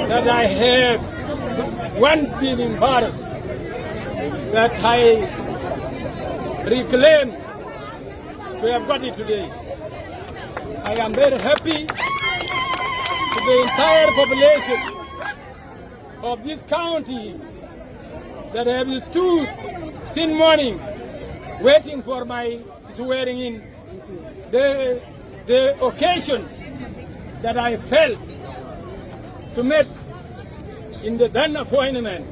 that I have once been embarrassed, that I reclaim to have got it today. I am very happy to the entire population of this county that have stood since morning waiting for my swearing in. The occasion that I felt to meet in the then appointment,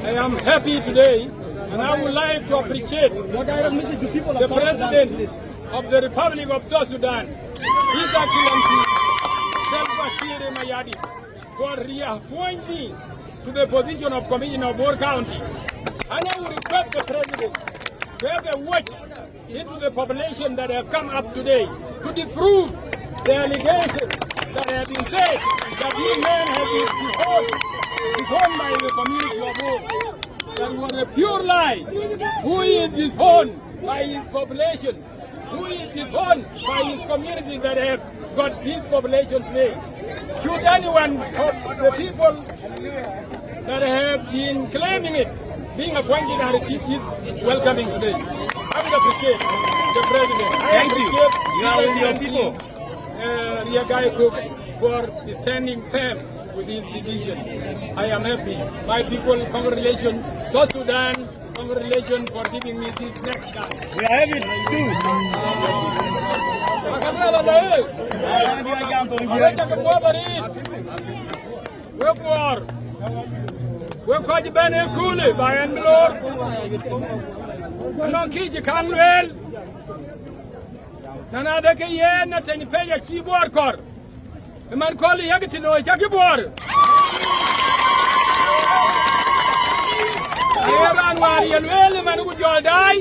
I am happy today, and I would like to appreciate the President of the Republic of South Sudan, His Excellency Salva Kiir Mayardit, for reappointing me to the position of Commissioner of Bor County. And I would request the President to have a watch into the population that have come up today to disprove the allegations that have been said that these men have been disowned by the community of Bor. That was a pure lie. Who is disowned by his population? Who is disowned by his community that have got this population today? Should anyone of the people that have been claiming it being appointed and receive this welcoming today? I would appreciate the President. I appreciate Ria Guy Cook for standing firm with his decision. I am happy. My people, congratulations. South Sudan, congratulations for giving me this next chance. We are happy too. We're quite bene cool by and below. Non kiji kan well. Nana de ke ye na Ateny Pech chi bor kor. Man kol yagti no jagi bor. Ayeran wari well man ku jol dai.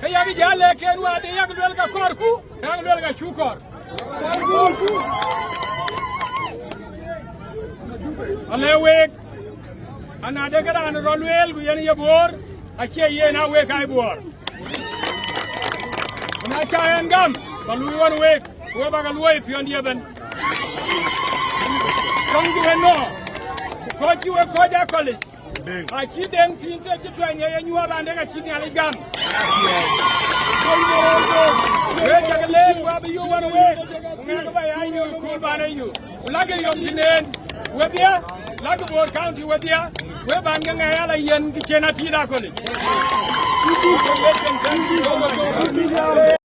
Ke yagi jale ken wa de yag wel ka korku, yag wel ka chukor. Alewek another guy and Ronwell, we any aboard. I hear ye now wake I bore. And I try and gum, but we want to wake. Whoever can wait beyond the oven. Come to a no. Caught you a Koja college. I see them since the train and you are under a sitting at a gum. Wake a leg, wherever you want to wait. Wherever I knew, cool by you. Lucky your name. Where there? Like a Bor County, where there? We're banging a yellow yen, cannot eat a college.